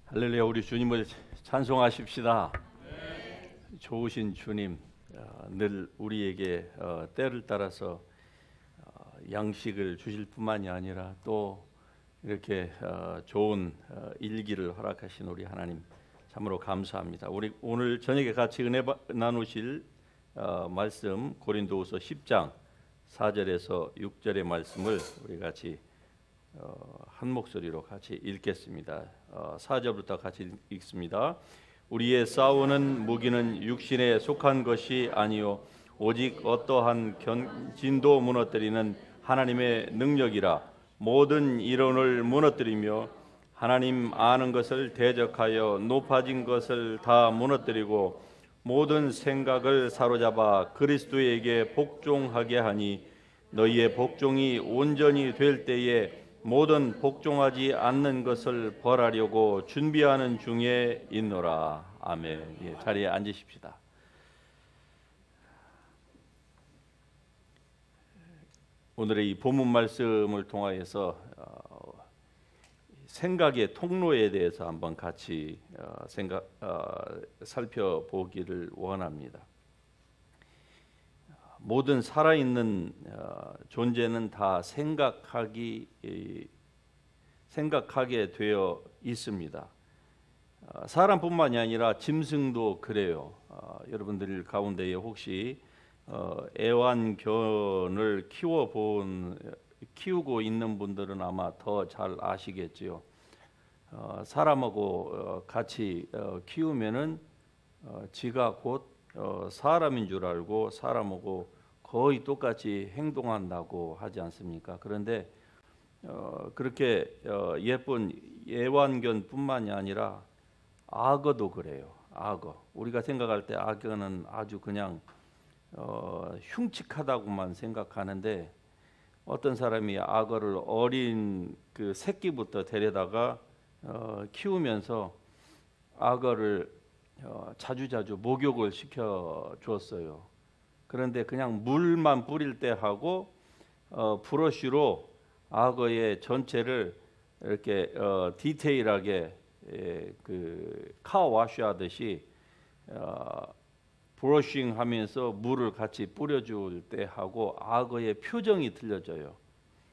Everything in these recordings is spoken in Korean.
할렐루야. 우리 주님을 찬송하십시다. 좋으신 주님, 늘 우리에게 때를 따라서 양식을 주실 뿐만이 아니라 또 이렇게 좋은 일기를 허락하신 우리 하나님 참으로 감사합니다. 우리 오늘 저녁에 같이 은혜 나누실 말씀 고린도후서 10장 4절에서 6절의 말씀을 우리 같이 한 목소리로 같이 읽겠습니다. 4절부터 같이 읽습니다. 우리의 싸우는 무기는 육신에 속한 것이 아니요 오직 어떠한 견진도 무너뜨리는 하나님의 능력이라. 모든 이론을 무너뜨리며 하나님 아는 것을 대적하여 높아진 것을 다 무너뜨리고 모든 생각을 사로잡아 그리스도에게 복종하게 하니 너희의 복종이 온전히 될 때에 모든 복종하지 않는 것을 벌하려고 준비하는 중에 있노라. 아멘. 자리에 앉으십시다. 오늘의 이 본문 말씀을 통하여서 생각의 통로에 대해서 한번 같이 살펴보기를 원합니다. 모든 살아있는 존재는 다 생각하게 되어 있습니다. 사람뿐만이 아니라 짐승도 그래요. 여러분들 가운데에 혹시 애완견을 키우고 있는 분들은 아마 더 잘 아시겠지요. 사람하고 같이 키우면은 지가 곧 사람인 줄 알고 사람하고 거의 똑같이 행동한다고 하지 않습니까? 그런데 그렇게 예쁜 애완견뿐만이 아니라 악어도 그래요. 악어. 우리가 생각할 때 악어는 아주 그냥 흉측하다고만 생각하는데 어떤 사람이 악어를 어린 그 새끼부터 데려다가 키우면서 악어를 자주자주 목욕을 시켜 주었어요. 그런데 그냥 물만 뿌릴 때 하고 브러쉬로 악어의 전체를 이렇게 디테일하게 그 카워와시 하듯이 브러싱 하면서 물을 같이 뿌려줄 때 하고 악어의 표정이 틀려져요.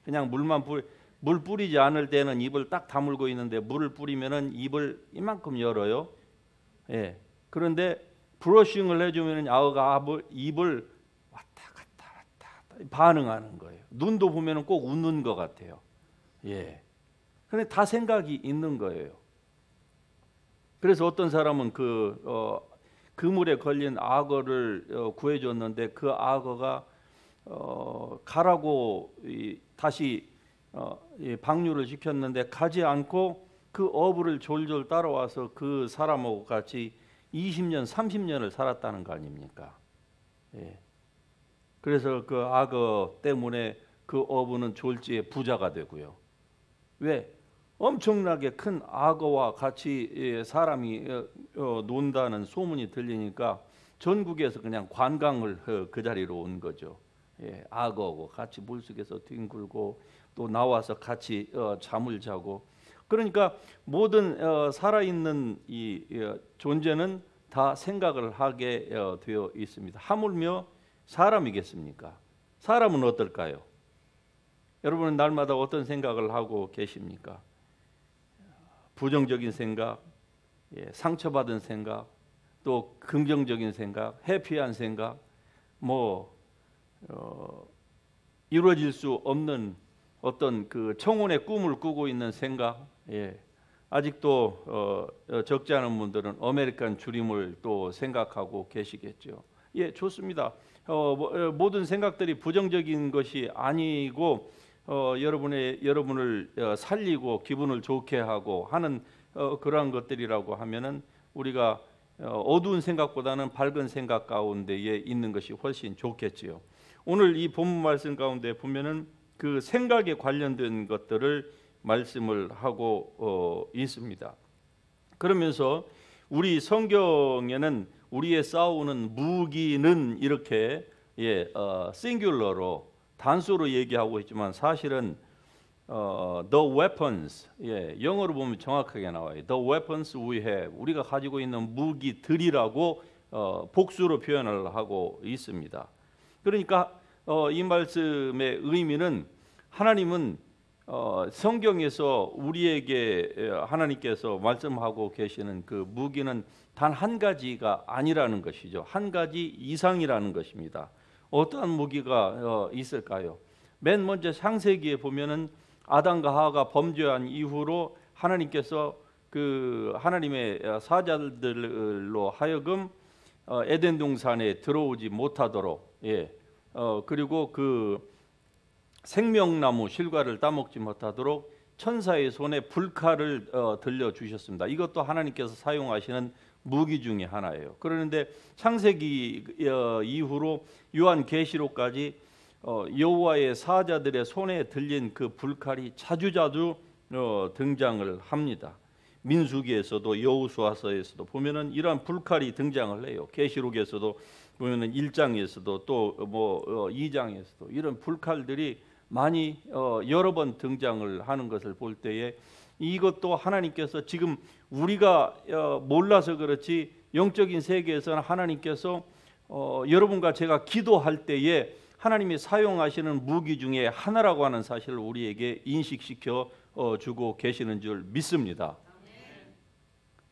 그냥 물 뿌리지 않을 때는 입을 딱 다물고 있는데 물을 뿌리면은 입을 이만큼 열어요. 예. 그런데 브러싱을 해주면 악어가 입을 왔다 갔다 반응하는 거예요. 눈도 보면은 꼭 웃는 것 같아요. 예. 그런데 다 생각이 있는 거예요. 그래서 어떤 사람은 그물에 걸린 악어를 구해줬는데 그 악어가 가라고 다시 방류를 시켰는데 가지 않고 그 어부를 졸졸 따라와서 그 사람하고 같이 20년, 30년을 살았다는 거 아닙니까? 예. 그래서 그 악어 때문에 그 어부는 졸지에 부자가 되고요. 왜? 엄청나게 큰 악어와 같이 사람이 논다는 소문이 들리니까 전국에서 그냥 관광을 그 자리로 온 거죠. 예, 악어하고 같이 물속에서 뒹굴고 또 나와서 같이 잠을 자고. 그러니까 모든 살아있는 이 존재는 다 생각을 하게 되어 있습니다. 하물며 사람이겠습니까? 사람은 어떨까요? 여러분은 날마다 어떤 생각을 하고 계십니까? 부정적인 생각, 상처받은 생각, 또 긍정적인 생각, 해피한 생각, 이루어질 수 없는 어떤 그 청혼의 꿈을 꾸고 있는 생각. 아직도 적지 않은 분들은 아메리칸 드림을 또 생각하고 계시겠죠. 예, 좋습니다. 모든 생각들이 부정적인 것이 아니고 여러분을 살리고 기분을 좋게 하고 하는 그러한 것들이라고 하면은 우리가 어두운 생각보다는 밝은 생각 가운데에 있는 것이 훨씬 좋겠지요. 오늘 이 본문 말씀 가운데 보면은 그 생각에 관련된 것들을 말씀을 하고 있습니다. 그러면서 우리 성경에는 우리의 싸우는 무기는 이렇게 싱귤러로 단수로 얘기하고 있지만 사실은 the weapons, 예, 영어로 보면 정확하게 나와요. The weapons we have, 우리가 가지고 있는 무기들이라고 복수로 표현을 하고 있습니다. 그러니까 이 말씀의 의미는 하나님은 성경에서 우리에게 하나님께서 말씀하고 계시는 그 무기는 단 한 가지가 아니라는 것이죠. 한 가지 이상이라는 것입니다. 어떠한 무기가 있을까요? 맨 먼저 창세기에 보면은 아담과 하와가 범죄한 이후로 하나님께서 그 하나님의 사자들로 하여금 에덴 동산에 들어오지 못하도록, 예, 그리고 그 생명나무 실과를 따먹지 못하도록 천사의 손에 불칼을 들려 주셨습니다. 이것도 하나님께서 사용하시는 무기 중에 하나예요. 그런데 창세기 이후로 요한계시록까지 여호와의 사자들의 손에 들린 그 불칼이 자주자주 등장을 합니다. 민수기에서도 여호수아서에서도 보면은 이러한 불칼이 등장을 해요. 계시록에서도 보면은 1장에서도 또 뭐 2장에서도 이런 불칼들이 많이 여러 번 등장을 하는 것을 볼 때에 이것도 하나님께서 지금 우리가 몰라서 그렇지 영적인 세계에서는 하나님께서 여러분과 제가 기도할 때에 하나님이 사용하시는 무기 중에 하나라고 하는 사실을 우리에게 인식시켜 주고 계시는 줄 믿습니다.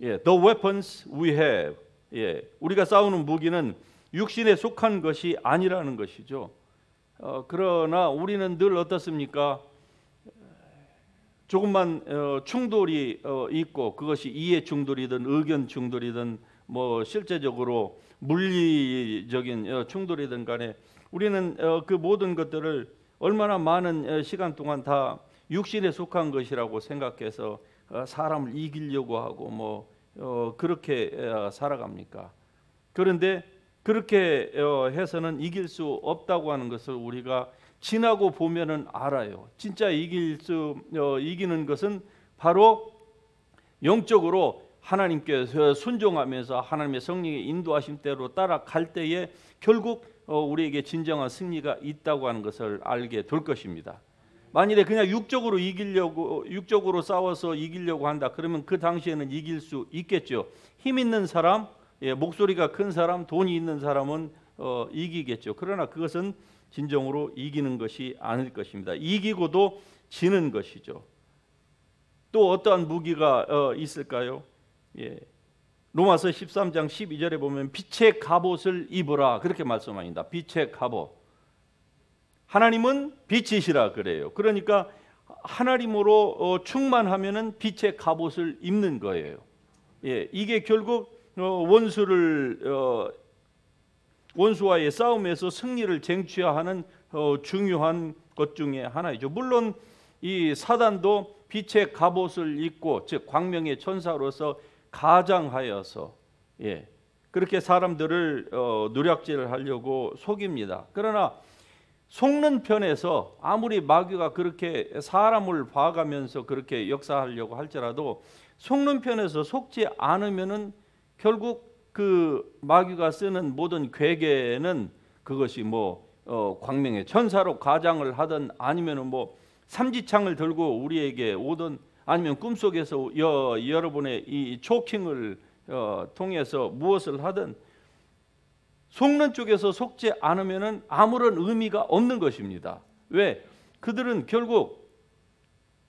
예, the weapons we have, 예, 우리가 싸우는 무기는 육신에 속한 것이 아니라는 것이죠. 그러나 우리는 늘 어떻습니까? 조금만 충돌이 있고 그것이 이해 충돌이든 의견 충돌이든 뭐 실제적으로 물리적인 충돌이든 간에 우리는 그 모든 것들을 얼마나 많은 시간 동안 다 육신에 속한 것이라고 생각해서 사람을 이기려고 하고 뭐 그렇게 살아갑니까? 그런데 그렇게 해서는 이길 수 없다고 하는 것을 우리가 지나고 보면은 알아요. 진짜 이기는 것은 바로 영적으로 하나님께서 순종하면서 하나님의 성령의 인도하심대로 따라갈 때에 결국 우리에게 진정한 승리가 있다고 하는 것을 알게 될 것입니다. 만일에 그냥 육적으로 싸워서 이기려고 한다. 그러면 그 당시에는 이길 수 있겠죠. 힘 있는 사람, 예, 목소리가 큰 사람, 돈이 있는 사람은 이기겠죠. 그러나 그것은 진정으로 이기는 것이 아닐 것입니다. 이기고도 지는 것이죠. 또 어떠한 무기가 있을까요? 예. 로마서 13장 12절에 보면 빛의 갑옷을 입으라 그렇게 말씀합니다. 빛의 갑옷. 하나님은 빛이시라 그래요. 그러니까 하나님으로 충만하면은 빛의 갑옷을 입는 거예요. 예, 이게 결국 원수와의 싸움에서 승리를 쟁취하는 중요한 것 중에 하나이죠. 물론 이 사단도 빛의 갑옷을 입고 즉 광명의 천사로서 가장하여서, 예, 그렇게 사람들을 노략질을 하려고 속입니다. 그러나 속는 편에서 아무리 마귀가 그렇게 사람을 봐가면서 그렇게 역사하려고 할지라도 속는 편에서 속지 않으면은 결국 그 마귀가 쓰는 모든 괴계는 그것이 뭐 광명의 천사로 가장을 하든 아니면은 뭐 삼지창을 들고 우리에게 오든 아니면 꿈속에서 여러분의 이 초킹을 통해서 무엇을 하든 속는 쪽에서 속지 않으면은 아무런 의미가 없는 것입니다. 왜? 그들은 결국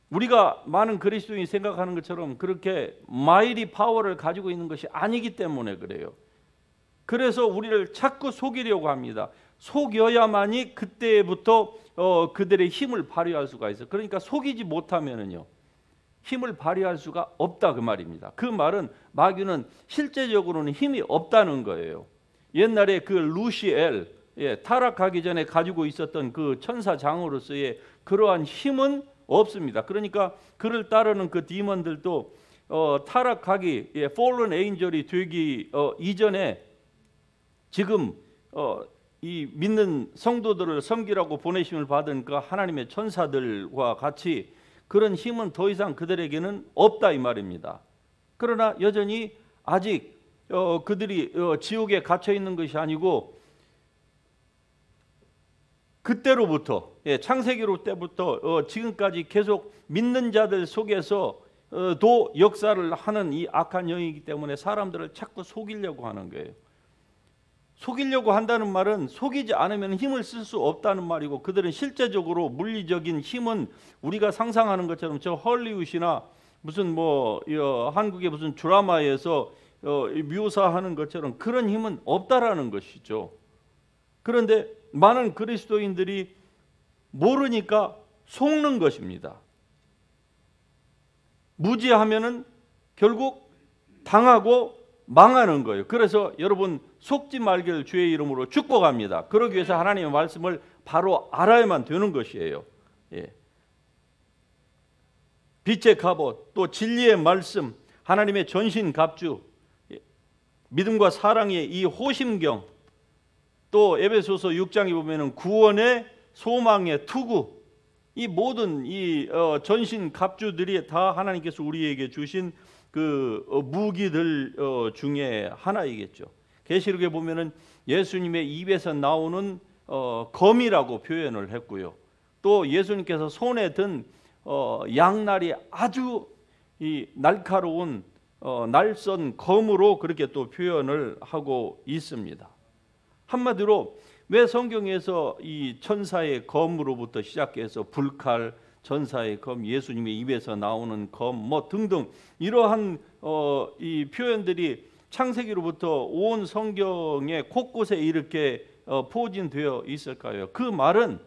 우리가 많은 그리스도인이 생각하는 것처럼 그렇게 마이리 파워를 가지고 있는 것이 아니기 때문에 그래요. 그래서 우리를 자꾸 속이려고 합니다. 속여야만이 그때부터 그들의 힘을 발휘할 수가 있어요. 그러니까 속이지 못하면은요 힘을 발휘할 수가 없다 그 말입니다. 그 말은 마귀는 실제적으로는 힘이 없다는 거예요. 옛날에 그 루시엘, 예, 타락하기 전에 가지고 있었던 그 천사장으로서의 그러한 힘은 없습니다. 그러니까 그를 따르는 그 디몬들도 타락하기, 예, fallen angel이 되기 이전에 지금 이 믿는 성도들을 섬기라고 보내심을 받은 그 하나님의 천사들과 같이 그런 힘은 더 이상 그들에게는 없다 이 말입니다. 그러나 여전히 아직 그들이 지옥에 갇혀 있는 것이 아니고 그때로부터 창세기로 때부터 지금까지 계속 믿는 자들 속에서 도 역사를 하는 이 악한 영이기 때문에 사람들을 자꾸 속이려고 하는 거예요. 속이려고 한다는 말은 속이지 않으면 힘을 쓸 수 없다는 말이고, 그들은 실제적으로 물리적인 힘은 우리가 상상하는 것처럼 저 헐리우드나 무슨 한국의 무슨 드라마에서 묘사하는 것처럼 그런 힘은 없다라는 것이죠. 그런데 많은 그리스도인들이 모르니까 속는 것입니다. 무지하면은 결국 당하고 망하는 거예요. 그래서 여러분 속지 말기를 주의 이름으로 축복합니다. 그러기 위해서 하나님의 말씀을 바로 알아야만 되는 것이에요. 빛의 갑옷, 또 진리의 말씀, 하나님의 전신갑주, 믿음과 사랑의 이 호심경, 또 에베소서 6장에 보면은 구원의 소망의 투구, 이 모든 이 전신갑주들이 다 하나님께서 우리에게 주신 그 무기들 중에 하나이겠죠. 계시록에 보면은 예수님의 입에서 나오는 검이라고 표현을 했고요. 또 예수님께서 손에 든 양날이 아주 이 날카로운 날선 검으로 그렇게 또 표현을 하고 있습니다. 한마디로 왜 성경에서 이 천사의 검으로부터 시작해서 불칼, 전사의 검, 예수님의 입에서 나오는 검 등등 이러한 이 표현들이 창세기로부터 온 성경의 곳곳에 이렇게 포진되어 있을까요? 그 말은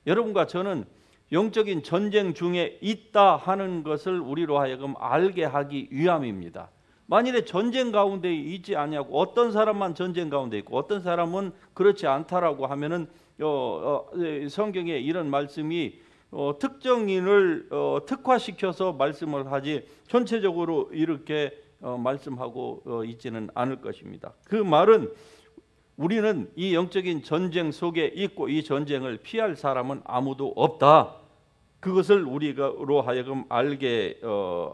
여러분과 저는 영적인 전쟁 중에 있다 하는 것을 우리로 하여금 알게 하기 위함입니다. 만일에 전쟁 가운데 있지 아니하고 어떤 사람만 전쟁 가운데 있고 어떤 사람은 그렇지 않다라고 하면은 성경에 이런 말씀이 특정인을 특화시켜서 말씀을 하지 전체적으로 이렇게 말씀하고 있지는 않을 것입니다. 그 말은 우리는 이 영적인 전쟁 속에 있고 이 전쟁을 피할 사람은 아무도 없다. 그것을 우리로 하여금 알게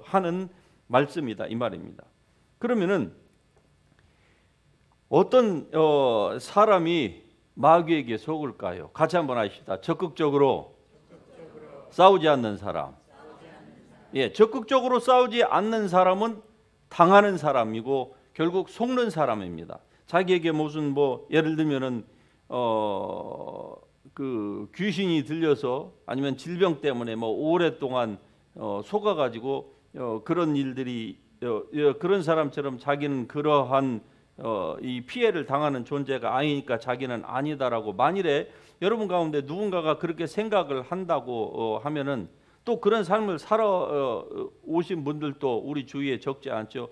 하는 말씀이다 이 말입니다. 그러면은 어떤 사람이 마귀에게 속을까요? 같이 한번 하십시다. 적극적으로 싸우지 않는 사람. 적극적으로 싸우지 않는 사람은 당하는 사람이고 결국 속는 사람입니다. 자기에게 무슨 예를 들면은 그 귀신이 들려서 아니면 질병 때문에 오랫동안 속아가지고 그런 일들이 그런 사람처럼 자기는 그러한 이 피해를 당하는 존재가 아니니까 자기는 아니다라고 만일에 여러분 가운데 누군가가 그렇게 생각을 한다고 하면은 또 그런 삶을 살아 오신 분들도 우리 주위에 적지 않죠.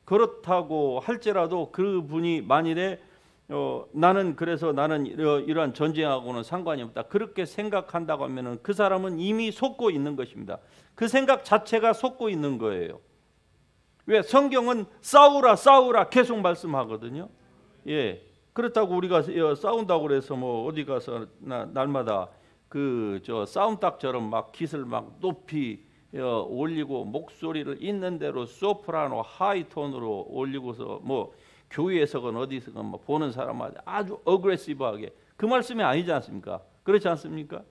그렇다고 할지라도 그분이 만일에 나는 이러한 전쟁하고는 상관이 없다 그렇게 생각한다고 하면은 그 사람은 이미 속고 있는 것입니다. 그 생각 자체가 속고 있는 거예요. 왜? 성경은 싸우라 계속 말씀하거든요. 그렇다고 우리가 싸운다고 그래서 어디 가서 날마다 싸움닭처럼 막 깃을 막 높이 올리고 목소리를 있는 대로 소프라노 하이톤으로 올리고서 교회에서건 어디서건 보는 사람한테 아주 어그레시브하게 그 말씀이 아니지 않습니까? 그렇지 않습니까?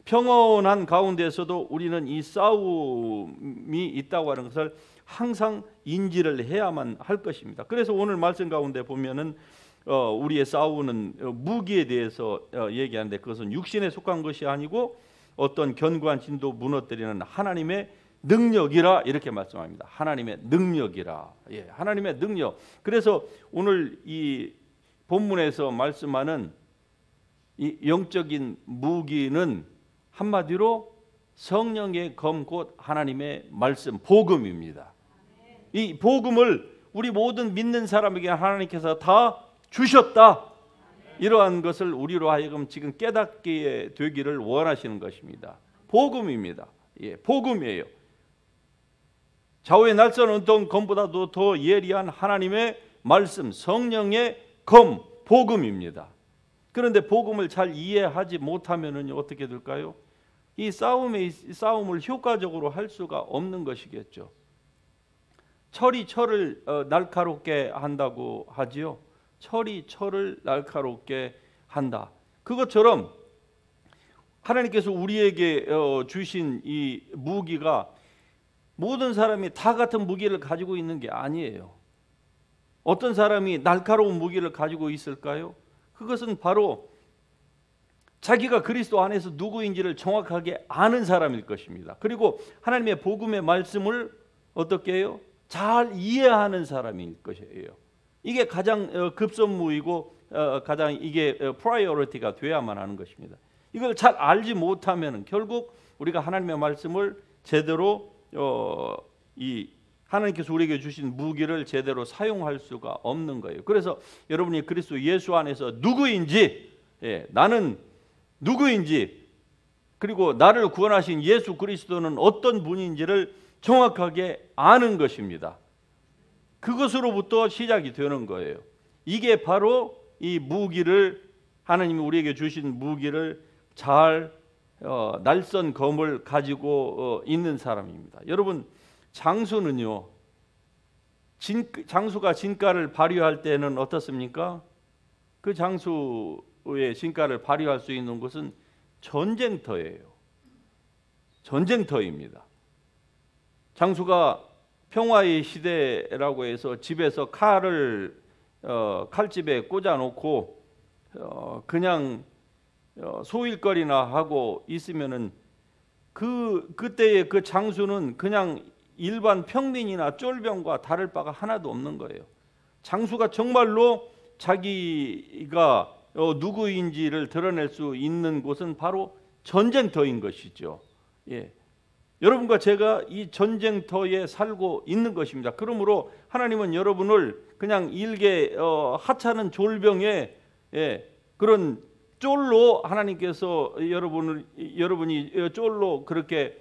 평온한 가운데서도 우리는 이 싸움이 있다고 하는 것을 항상 인지를 해야만 할 것입니다. 그래서 오늘 말씀 가운데 보면은 우리의 싸우는 무기에 대해서 얘기하는데 그것은 육신에 속한 것이 아니고 어떤 견고한 진도 무너뜨리는 하나님의 능력이라 이렇게 말씀합니다. 하나님의 능력이라. 하나님의 능력. 그래서 오늘 이 본문에서 말씀하는 이 영적인 무기는 한마디로 성령의 검 곧 하나님의 말씀 복음입니다. 이 복음을 우리 모든 믿는 사람에게 하나님께서 다 주셨다. 이러한 것을 우리로 하여금 지금 깨닫게 되기를 원하시는 것입니다. 복음입니다. 복음이에요. 좌우의 날선 은통 검보다도 더 예리한 하나님의 말씀, 성령의 검, 복음입니다. 그런데 복음을 잘 이해하지 못하면은 어떻게 될까요? 이 싸움을 효과적으로 할 수가 없는 것이겠죠. 철이 철을 날카롭게 한다고 하지요. 철이 철을 날카롭게 한다. 그것처럼 하나님께서 우리에게 주신 이 무기가 모든 사람이 다 같은 무기를 가지고 있는 게 아니에요. 어떤 사람이 날카로운 무기를 가지고 있을까요? 그것은 바로 자기가 그리스도 안에서 누구인지를 정확하게 아는 사람일 것입니다. 그리고 하나님의 복음의 말씀을 어떻게 해요? 잘 이해하는 사람일 것이에요. 이게 가장 급선무이고 가장 이게 프라이어리티가 돼야만 하는 것입니다. 이걸 잘 알지 못하면 결국 우리가 하나님의 말씀을 제대로 이 하나님께서 우리에게 주신 무기를 제대로 사용할 수가 없는 거예요. 그래서 여러분이 그리스도 예수 안에서 누구인지, 나는 누구인지, 그리고 나를 구원하신 예수 그리스도는 어떤 분인지를 정확하게 아는 것입니다. 그것으로부터 시작이 되는 거예요. 이게 바로 이 무기를, 하나님이 우리에게 주신 무기를 잘 날선 검을 가지고 있는 사람입니다. 여러분, 장수는요, 장수가 진가를 발휘할 때는 어떻습니까? 그 장수의 진가를 발휘할 수 있는 곳은 전쟁터예요. 전쟁터입니다. 장수가 평화의 시대라고 해서 집에서 칼을 칼집에 꽂아놓고 그냥 소일거리나 하고 있으면은 그때의 그 장수는 그냥 일반 평민이나 쫄병과 다를 바가 하나도 없는 거예요. 장수가 정말로 자기가 누구인지를 드러낼 수 있는 곳은 바로 전쟁터인 것이죠. 여러분과 제가 이 전쟁터에 살고 있는 것입니다. 그러므로 하나님은 여러분을 그냥 일개 하찮은 졸병의 그런 쫄로 하나님께서 여러분이 쫄로 그렇게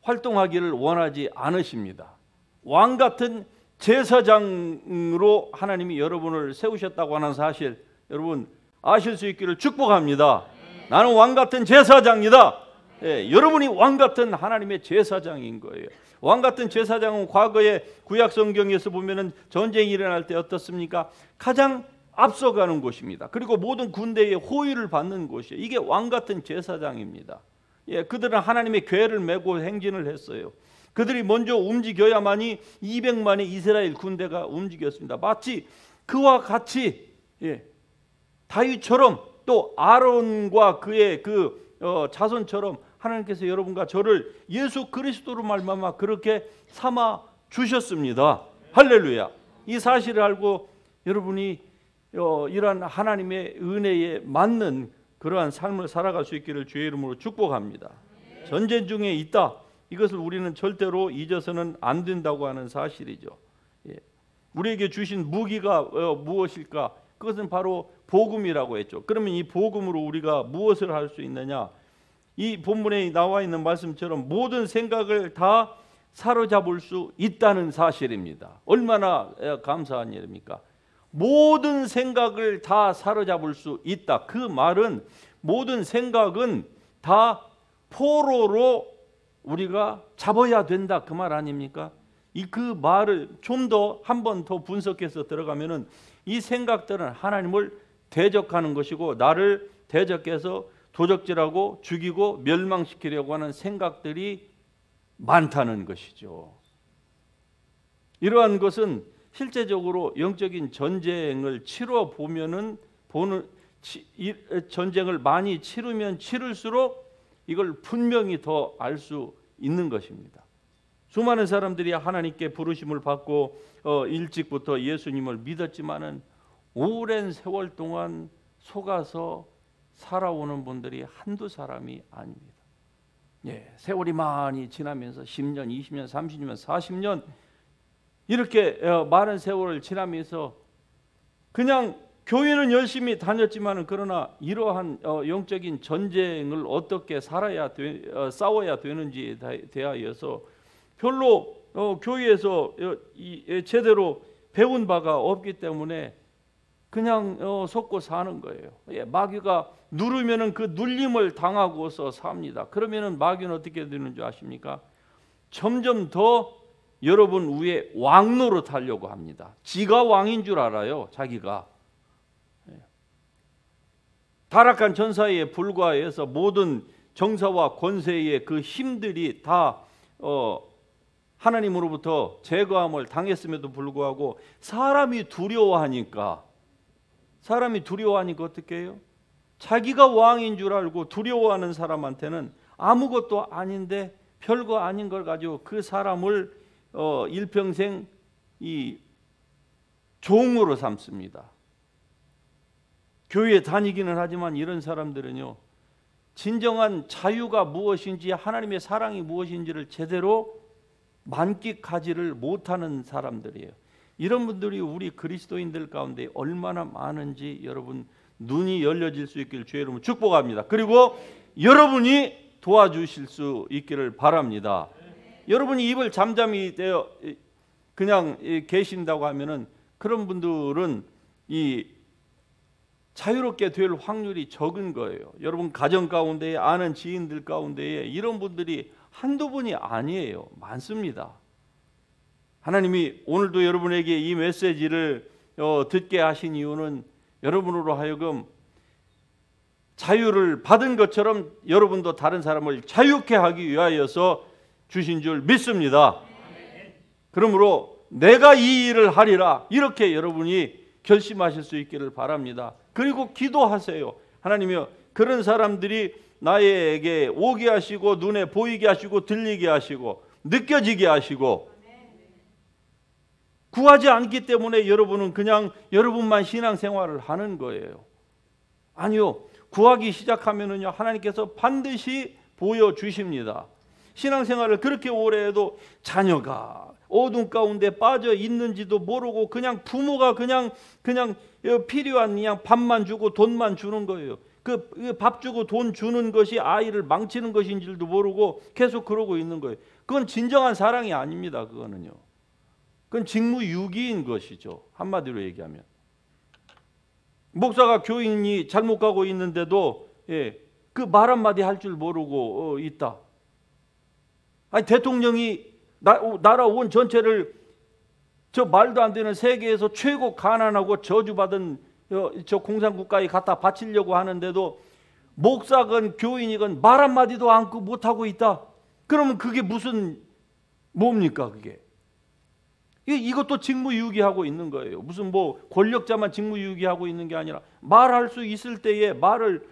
활동하기를 원하지 않으십니다. 왕 같은 제사장으로 하나님이 여러분을 세우셨다고 하는 사실 여러분 아실 수 있기를 축복합니다. 나는 왕 같은 제사장이다. 여러분이 왕 같은 하나님의 제사장인 거예요. 왕 같은 제사장은 과거에 구약 성경에서 보면은 전쟁이 일어날 때 어떻습니까? 가장 앞서가는 곳입니다. 그리고 모든 군대의 호위를 받는 곳이에요. 이게 왕 같은 제사장입니다. 그들은 하나님의 궤를 메고 행진을 했어요. 그들이 먼저 움직여야만이 200만의 이스라엘 군대가 움직였습니다. 마치 그와 같이 다윗처럼 또 아론과 그의 자손처럼 하나님께서 여러분과 저를 예수 그리스도로 말미암아 그렇게 삼아 주셨습니다. 할렐루야. 이 사실을 알고 여러분이 이러한 하나님의 은혜에 맞는 그러한 삶을 살아갈 수 있기를 주의 이름으로 축복합니다. 전쟁 중에 있다. 이것을 우리는 절대로 잊어서는 안 된다고 하는 사실이죠. 우리에게 주신 무기가 무엇일까? 그것은 바로 복음이라고 했죠. 그러면 이 복음으로 우리가 무엇을 할 수 있느냐? 이 본문에 나와 있는 말씀처럼 모든 생각을 다 사로잡을 수 있다는 사실입니다. 얼마나 감사한 일입니까? 모든 생각을 다 사로잡을 수 있다. 그 말은 모든 생각은 다 포로로 우리가 잡아야 된다. 그 말 아닙니까? 그 말을 좀 더 한 번 더 분석해서 들어가면은 이 생각들은 하나님을 대적하는 것이고 나를 대적해서 도적질하고 죽이고 멸망시키려고 하는 생각들이 많다는 것이죠. 이러한 것은 실제적으로 영적인 전쟁을 치러 보면은 전쟁을 많이 치르면 치를수록 이걸 분명히 더 알 수 있는 것입니다. 수많은 사람들이 하나님께 부르심을 받고 일찍부터 예수님을 믿었지만은 오랜 세월 동안 속아서 살아오는 분들이 한두 사람이 아닙니다. 세월이 많이 지나면서 10년, 20년, 30년, 40년 이렇게 많은 세월을 지나면서 그냥 교회는 열심히 다녔지만 그러나 이러한 영적인 전쟁을 어떻게 싸워야 되는지에 대하여서 별로 교회에서 제대로 배운 바가 없기 때문에 그냥 속고 사는 거예요. 마귀가 누르면은 그 눌림을 당하고서 삽니다. 그러면은 마귀는 어떻게 되는 줄 아십니까? 점점 더 여러분 위에 왕 노릇하려고 합니다. 지가 왕인 줄 알아요. 자기가. 타락한 전사에 불과해서 모든 정사와 권세의 그 힘들이 다 하나님으로부터 제거함을 당했음에도 불구하고 사람이 두려워하니까 어떻게 해요? 자기가 왕인 줄 알고 두려워하는 사람한테는 아무것도 아닌데 별거 아닌 걸 가지고 그 사람을 일평생 이 종으로 삼습니다. 교회에 다니기는 하지만 이런 사람들은요, 진정한 자유가 무엇인지 하나님의 사랑이 무엇인지를 제대로 만끽하지를 못하는 사람들이에요. 이런 분들이 우리 그리스도인들 가운데 얼마나 많은지 여러분 눈이 열려질 수 있기를 주의 이름으로 축복합니다. 그리고 여러분이 도와주실 수 있기를 바랍니다. 여러분이 입을 잠잠히 되어 그냥 계신다고 하면은 그런 분들은 이 자유롭게 될 확률이 적은 거예요. 여러분 가정 가운데에 아는 지인들 가운데에 이런 분들이 한두 분이 아니에요. 많습니다. 하나님이 오늘도 여러분에게 이 메시지를 듣게 하신 이유는 여러분으로 하여금 자유를 받은 것처럼 여러분도 다른 사람을 자유케 하기 위하여서 주신 줄 믿습니다. 그러므로 내가 이 일을 하리라 이렇게 여러분이 결심하실 수 있기를 바랍니다. 그리고 기도하세요. 하나님이여, 그런 사람들이 나에게 오게 하시고 눈에 보이게 하시고 들리게 하시고 느껴지게 하시고, 구하지 않기 때문에 여러분은 그냥 여러분만 신앙생활을 하는 거예요. 아니요, 구하기 시작하면은요 하나님께서 반드시 보여주십니다. 신앙생활을 그렇게 오래 해도 자녀가 어둠 가운데 빠져 있는지도 모르고 그냥 부모가 그냥 필요한 그냥 밥만 주고 돈만 주는 거예요. 그 밥 주고 돈 주는 것이 아이를 망치는 것인 줄도 모르고 계속 그러고 있는 거예요. 그건 진정한 사랑이 아닙니다. 그거는요. 그건 직무유기인 것이죠. 한마디로 얘기하면. 목사가 교인이 잘못 가고 있는데도 그 말 한마디 할 줄 모르고 있다. 아니, 대통령이 나라 온 전체를 저 말도 안 되는 세계에서 최고 가난하고 저주받은 저 공산국가에 갖다 바치려고 하는데도 목사건 교인이건 말 한마디도 않고 못하고 있다. 그러면 그게 무슨 뭡니까 그게? 이것도 직무유기하고 있는 거예요. 무슨 뭐 권력자만 직무유기하고 있는 게 아니라 말할 수 있을 때에 말을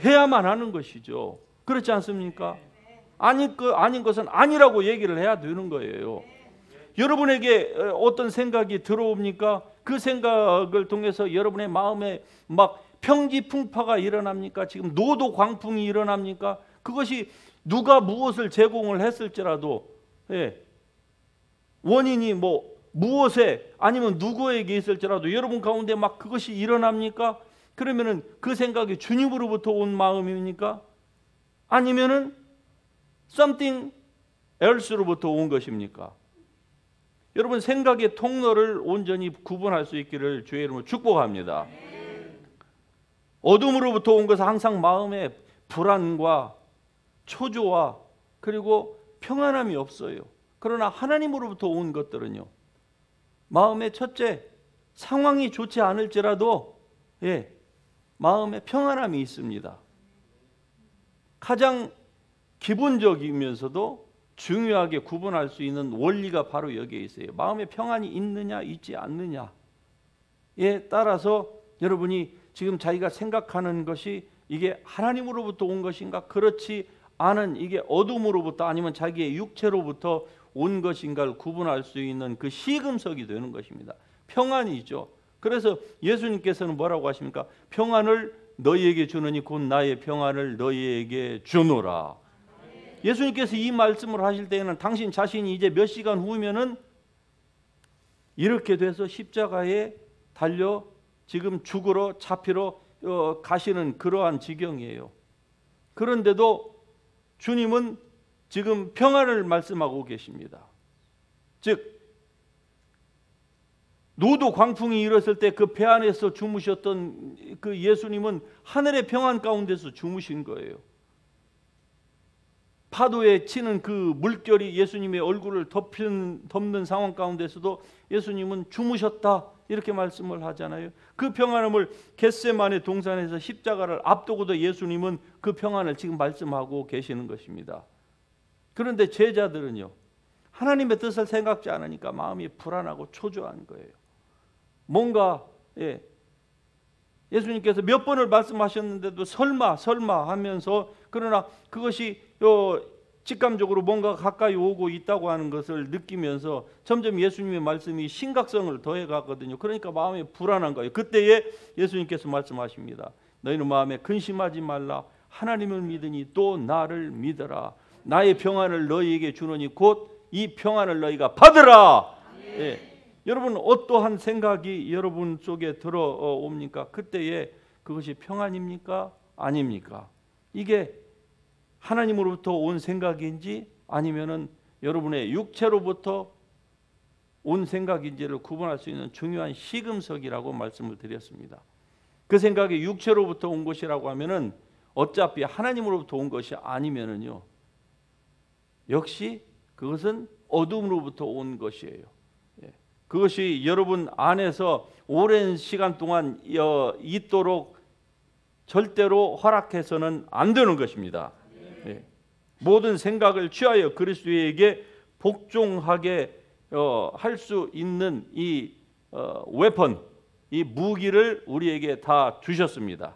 해야만 하는 것이죠. 그렇지 않습니까? 아닌 것은 아니라고 얘기를 해야 되는 거예요. 여러분에게 어떤 생각이 들어옵니까? 그 생각을 통해서 여러분의 마음에 막 평지풍파가 일어납니까? 지금 노도 광풍이 일어납니까? 그것이 누가 무엇을 제공을 했을지라도 원인이 뭐 무엇에 아니면 누구에게 있을지라도 여러분 가운데 막 그것이 일어납니까? 그러면은 그 생각이 주님으로부터 온 마음입니까? 아니면은 something else로부터 온 것입니까? 여러분 생각의 통로를 온전히 구분할 수 있기를 주의 이름으로 축복합니다. 어둠으로부터 온 것은 항상 마음에 불안과 초조와 그리고 평안함이 없어요. 그러나 하나님으로부터 온 것들은요, 마음의 첫째 상황이 좋지 않을지라도 마음에 평안함이 있습니다. 가장 기본적이면서도 중요하게 구분할 수 있는 원리가 바로 여기에 있어요. 마음에 평안이 있느냐 있지 않느냐에 따라서 여러분이 지금 자기가 생각하는 것이 이게 하나님으로부터 온 것인가, 그렇지 않은 이게 어둠으로부터 아니면 자기의 육체로부터 온 것인가를 구분할 수 있는 그 시금석이 되는 것입니다. 평안이죠. 그래서 예수님께서는 뭐라고 하십니까? 평안을 너희에게 주느니 곧 나의 평안을 너희에게 주노라. 예수님께서 이 말씀을 하실 때에는 당신 자신이 이제 몇 시간 후면은 이렇게 돼서 십자가에 달려 지금 죽으러 잡히러 가시는 그러한 지경이에요. 그런데도 주님은 지금 평안을 말씀하고 계십니다. 즉 노도 광풍이 일었을 때 그 배 안에서 주무셨던 그 예수님은 하늘의 평안 가운데서 주무신 거예요. 파도에 치는 그 물결이 예수님의 얼굴을 덮는 상황 가운데서도 예수님은 주무셨다 이렇게 말씀을 하잖아요. 그 평안함을 겟세마네 동산에서 십자가를 앞두고도 예수님은 그 평안을 지금 말씀하고 계시는 것입니다. 그런데 제자들은요, 하나님의 뜻을 생각지 않으니까 마음이 불안하고 초조한 거예요. 뭔가 예수님께서 몇 번을 말씀하셨는데도 설마 하면서, 그러나 그것이 직감적으로 뭔가 가까이 오고 있다고 하는 것을 느끼면서 점점 예수님의 말씀이 심각성을 더해가거든요. 그러니까 마음이 불안한 거예요. 그때에 예수님께서 말씀하십니다. 너희는 마음에 근심하지 말라. 하나님을 믿으니 또 나를 믿어라. 나의 평안을 너희에게 주노니 곧 이 평안을 너희가 받으라. 여러분, 어떠한 생각이 여러분 속에 들어옵니까? 그때에 그것이 평안입니까? 아닙니까? 이게 하나님으로부터 온 생각인지 아니면은 여러분의 육체로부터 온 생각인지를 구분할 수 있는 중요한 시금석이라고 말씀을 드렸습니다. 그 생각이 육체로부터 온 것이라고 하면은 어차피 하나님으로부터 온 것이 아니면은요, 역시 그것은 어둠으로부터 온 것이에요. 그것이 여러분 안에서 오랜 시간 동안 있도록 절대로 허락해서는 안 되는 것입니다. 모든 생각을 취하여 그리스도에게 복종하게 할 수 있는 이 웨펀, 이 무기를 우리에게 다 주셨습니다.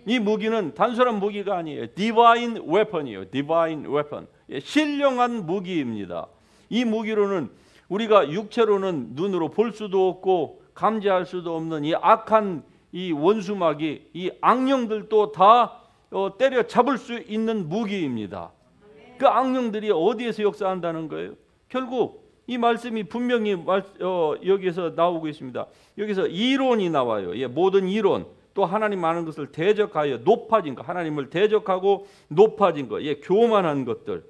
이 무기는 단순한 무기가 아니에요. 디바인 웨펀이에요. 디바인 웨펀. 신령한 무기입니다. 이 무기로는 우리가 육체로는 눈으로 볼 수도 없고 감지할 수도 없는 이 악한 이 원수마귀, 이 악령들도 다 때려 잡을 수 있는 무기입니다. 그 악령들이 어디에서 역사한다는 거예요? 결국 이 말씀이 분명히 여기서 나오고 있습니다. 여기서 이론이 나와요. 모든 이론, 또 하나님 아는 것을 대적하여 높아진 것, 하나님을 대적하고 높아진 것, 교만한 것들,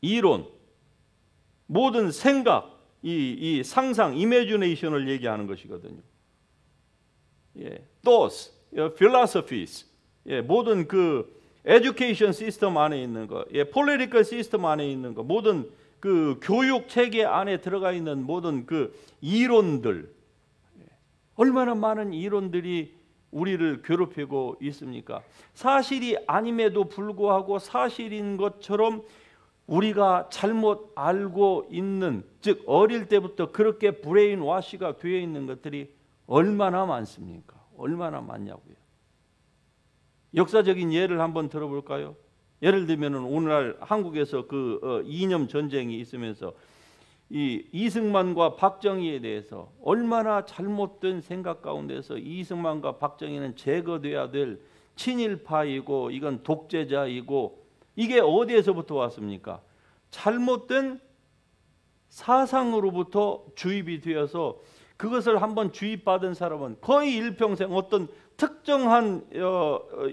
이론, 모든 생각, 이 상상, 이미지네이션을 얘기하는 것이거든요. thoughts, philosophies, 모든 그 에듀케이션 시스템 안에 있는 거, 폴리티컬 시스템 안에 있는 거, 모든 그 교육 체계 안에 들어가 있는 모든 그 이론들, 얼마나 많은 이론들이 우리를 괴롭히고 있습니까? 사실이 아님에도 불구하고 사실인 것처럼 우리가 잘못 알고 있는, 즉 어릴 때부터 그렇게 브레인 와시가 되어 있는 것들이 얼마나 많습니까? 얼마나 많냐고요. 역사적인 예를 한번 들어볼까요? 예를 들면 오늘날 한국에서 그 이념 전쟁이 있으면서 이 이승만과 박정희에 대해서 얼마나 잘못된 생각 가운데서 이승만과 박정희는 제거돼야 될 친일파이고 이건 독재자이고, 이게 어디에서부터 왔습니까? 잘못된 사상으로부터 주입이 되어서 그것을 한번 주입받은 사람은 거의 일평생 어떤 특정한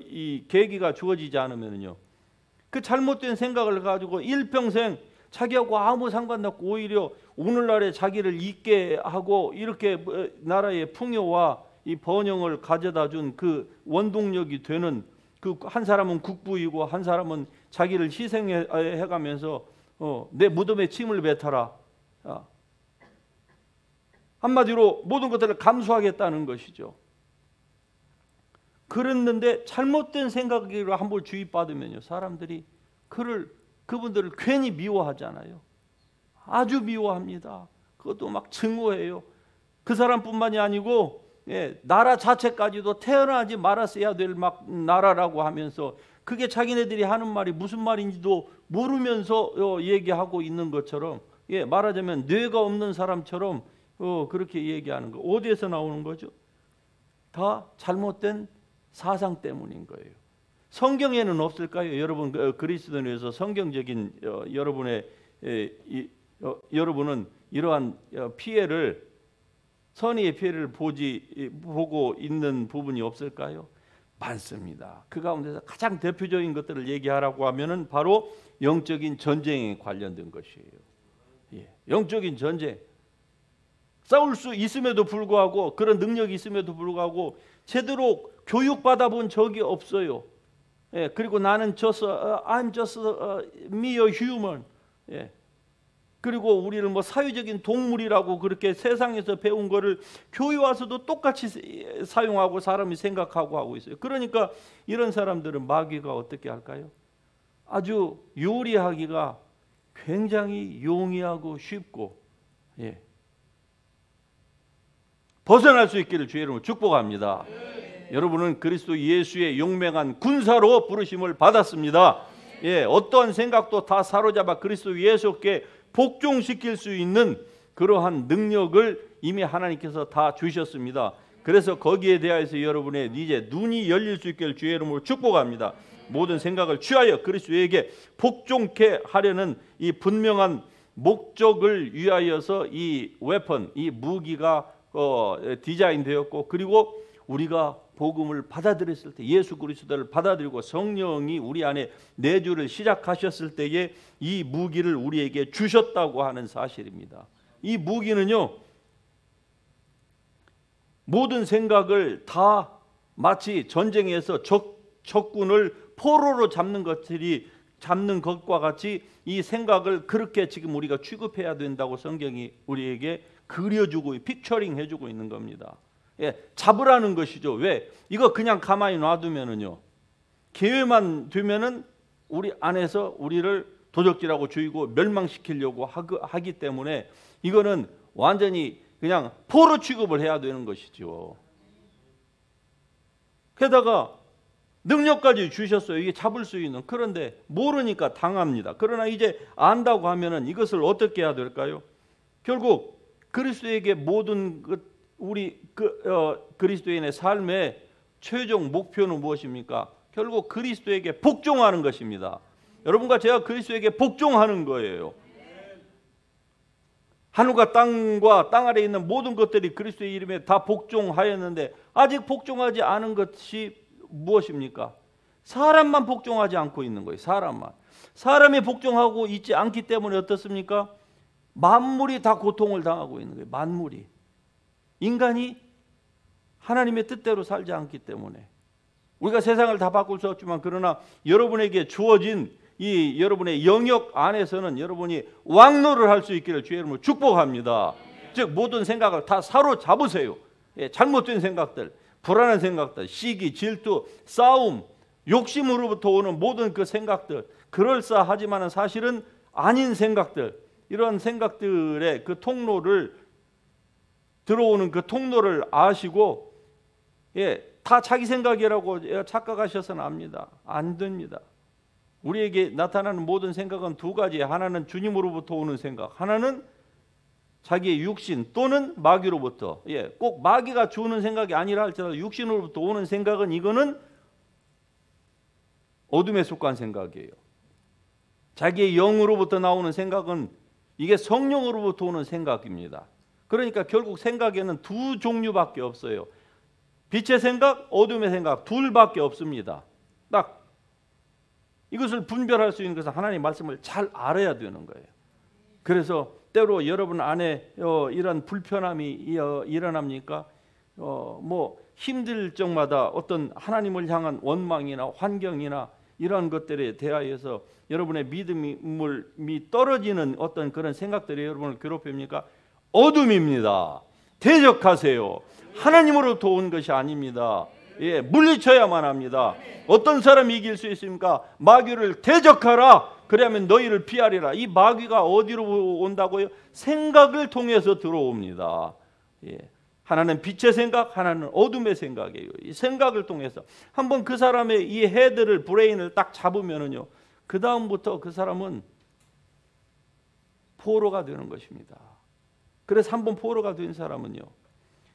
이 계기가 주어지지 않으면요, 그 잘못된 생각을 가지고 일평생 자기하고 아무 상관없고 오히려 오늘날에 자기를 있게 하고 이렇게 나라의 풍요와 이 번영을 가져다 준 그 원동력이 되는, 그 한 사람은 국부이고 한 사람은 자기를 희생해 가면서 내 무덤에 침을 뱉어라, 한마디로 모든 것들을 감수하겠다는 것이죠. 그랬는데 잘못된 생각으로 한번 주입받으면요, 사람들이 그분들을 괜히 미워하잖아요. 아주 미워합니다. 그것도 막 증오해요. 그 사람뿐만이 아니고 나라 자체까지도 태어나지 말았어야 될 막 나라라고 하면서, 그게 자기네들이 하는 말이 무슨 말인지도 모르면서 얘기하고 있는 것처럼, 말하자면 뇌가 없는 사람처럼 그렇게 얘기하는 거. 어디에서 나오는 거죠? 다 잘못된 사상 때문인 거예요. 성경에는 없을까요? 여러분, 그리스도인에서 성경적인 여러분은 이러한 피해를, 선의의 피해를 보고 있는 부분이 없을까요? 많습니다. 그 가운데서 가장 대표적인 것들을 얘기하라고 하면은 바로 영적인 전쟁에 관련된 것이에요. 영적인 전쟁. 싸울 수 있음에도 불구하고, 그런 능력이 있음에도 불구하고 제대로 교육받아 본 적이 없어요. 그리고 나는 I'm just me a human. 그리고 우리를 뭐 사회적인 동물이라고 그렇게 세상에서 배운 거를 교회 와서도 똑같이 사용하고 사람이 생각하고 하고 있어요. 그러니까 이런 사람들은 마귀가 어떻게 할까요? 아주 요리하기가 굉장히 용이하고 쉽고 벗어날 수 있기를 주의 이름으로 축복합니다. 여러분은 그리스도 예수의 용맹한 군사로 부르심을 받았습니다. 어떠한 생각도 다 사로잡아 그리스도 예수께 복종시킬 수 있는 그러한 능력을 이미 하나님께서 다 주셨습니다. 그래서 거기에 대하여서 여러분의 이제 눈이 열릴 수 있기를 주의 이름으로 축복합니다. 모든 생각을 취하여 그리스도에게 복종케 하려는 이 분명한 목적을 위하여서 이 웨펀, 이 무기가 디자인되었고, 그리고 우리가 복음을 받아들였을 때, 예수 그리스도를 받아들이고 성령이 우리 안에 내주를 시작하셨을 때에 이 무기를 우리에게 주셨다고 하는 사실입니다. 이 무기는요, 모든 생각을 다 마치 전쟁에서 적군을 포로로 잡는 것과 같이 이 생각을 그렇게 지금 우리가 취급해야 된다고 성경이 우리에게 그려주고 픽처링 해주고 있는 겁니다. 잡으라는 것이죠. 왜? 이거 그냥 가만히 놔두면은요, 기회만 되면은 우리 안에서 우리를 도적질하고 죽이고 멸망시키려고 하기 때문에 이거는 완전히 그냥 포로 취급을 해야 되는 것이죠. 게다가 능력까지 주셨어요. 이게 잡을 수 있는. 그런데 모르니까 당합니다. 그러나 이제 안다고 하면은 이것을 어떻게 해야 될까요? 결국 그리스도에게 모든 우리 그리스도인의 삶의 최종 목표는 무엇입니까? 결국 그리스도에게 복종하는 것입니다. 여러분과 제가 그리스도에게 복종하는 거예요. 하늘과 땅과 땅 아래에 있는 모든 것들이 그리스도의 이름에 다 복종하였는데 아직 복종하지 않은 것이 무엇입니까? 사람만 복종하지 않고 있는 거예요. 사람이 복종하고 있지 않기 때문에 어떻습니까? 만물이 다 고통을 당하고 있는 거예요. 만물이. 인간이 하나님의 뜻대로 살지 않기 때문에. 우리가 세상을 다 바꿀 수 없지만, 그러나 여러분에게 주어진 이 여러분의 영역 안에서는 여러분이 왕노를 할 수 있기를 주의 이름으로 축복합니다. 즉 모든 생각을 다 사로잡으세요. 잘못된 생각들, 불안한 생각들, 시기, 질투, 싸움, 욕심으로부터 오는 모든 그 생각들, 그럴싸하지만 사실은 아닌 생각들, 이런 생각들의 그 통로를 들어오는 그 통로를 아시고 다 자기 생각이라고 착각하셔서는 안 됩니다. 우리에게 나타나는 모든 생각은 두 가지. 하나는 주님으로부터 오는 생각, 하나는 자기의 육신 또는 마귀로부터. 꼭 마귀가 주는 생각이 아니라 할지라도 육신으로부터 오는 생각은 이거는 어둠에 속한 생각이에요. 자기의 영으로부터 나오는 생각은 이게 성령으로부터 오는 생각입니다. 그러니까 결국 생각에는 두 종류밖에 없어요. 빛의 생각, 어둠의 생각, 둘밖에 없습니다. 딱 이것을 분별할 수 있는 것은 하나님의 말씀을 잘 알아야 되는 거예요. 그래서 때로 여러분 안에 이런 불편함이 일어납니까? 뭐 힘들 적마다 어떤 하나님을 향한 원망이나 환경이나 이런 것들에 대하여서 여러분의 믿음이 떨어지는 어떤 그런 생각들이 여러분을 괴롭힙니까? 어둠입니다. 대적하세요. 하나님으로부터 온 것이 아닙니다. 물리쳐야만 합니다. 어떤 사람이 이길 수 있습니까? 마귀를 대적하라. 그러면 너희를 피하리라. 이 마귀가 어디로 온다고요? 생각을 통해서 들어옵니다. 하나는 빛의 생각, 하나는 어둠의 생각이에요. 이 생각을 통해서 한번 그 사람의 이 헤드를, 브레인을 딱 잡으면은요, 그 다음부터 그 사람은 포로가 되는 것입니다. 그래서 한번 포로가 된 사람은요,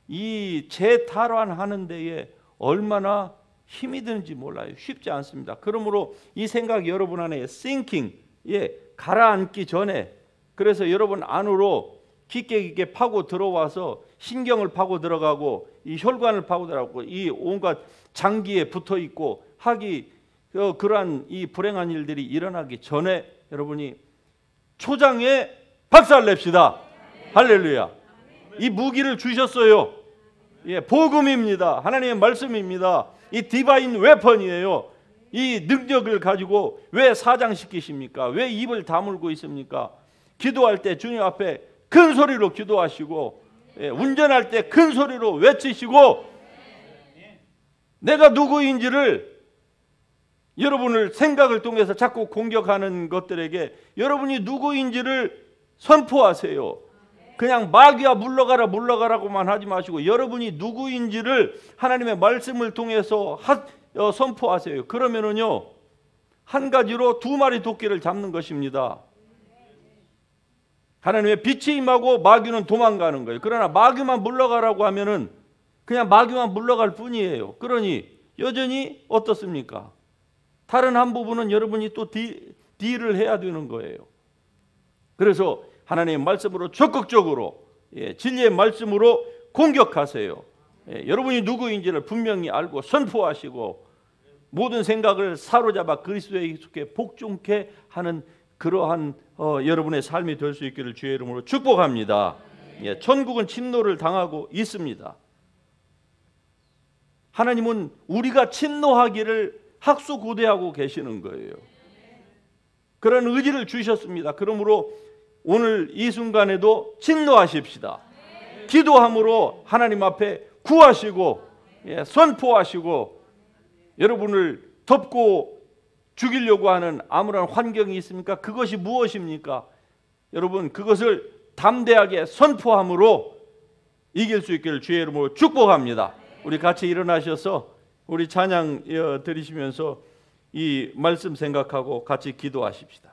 이 재탈환하는 데에 얼마나 힘이 드는지 몰라요. 쉽지 않습니다. 그러므로 이 생각이 여러분 안에 thinking, 가라앉기 전에, 그래서 여러분 안으로 깊게 파고 들어와서 신경을 파고 들어가고 이 혈관을 파고 들어가고 이 온갖 장기에 붙어 있고 그러한 이 불행한 일들이 일어나기 전에 여러분이 초장에 박살 냅시다. 할렐루야. 이 무기를 주셨어요. 복음입니다. 하나님의 말씀입니다. 이 디바인 웨펀이에요. 이 능력을 가지고 왜 사장시키십니까? 왜 입을 다물고 있습니까? 기도할 때 주님 앞에 큰 소리로 기도하시고, 운전할 때 큰 소리로 외치시고, 내가 누구인지를 여러분을 생각을 통해서 자꾸 공격하는 것들에게 여러분이 누구인지를 선포하세요. 그냥 마귀야 물러가라고만 하지 마시고 여러분이 누구인지를 하나님의 말씀을 통해서 선포하세요. 그러면은요, 한 가지로 두 마리 토끼를 잡는 것입니다. 하나님의 빛이 임하고 마귀는 도망가는 거예요. 그러나 마귀만 물러가라고 하면은 그냥 마귀만 물러갈 뿐이에요. 그러니 여전히 어떻습니까? 다른 한 부분은 여러분이 또 딜을 해야 되는 거예요. 그래서 하나님의 말씀으로 적극적으로, 진리의 말씀으로 공격하세요. 여러분이 누구인지를 분명히 알고 선포하시고 모든 생각을 사로잡아 그리스도에 익숙해 복종케 하는 그러한 여러분의 삶이 될 수 있기를 주의 이름으로 축복합니다. 천국은 침노를 당하고 있습니다. 하나님은 우리가 침노하기를 학수고대하고 계시는 거예요. 그런 의지를 주셨습니다. 그러므로 오늘 이 순간에도 침노하십시다. 기도함으로 하나님 앞에 구하시고, 선포하시고, 여러분을 덮고 죽이려고 하는 아무런 환경이 있습니까? 그것이 무엇입니까? 여러분, 그것을 담대하게 선포함으로 이길 수 있기를 주의 이름으로 축복합니다. 우리 같이 일어나셔서 우리 찬양 드리시면서 이 말씀 생각하고 같이 기도하십시다.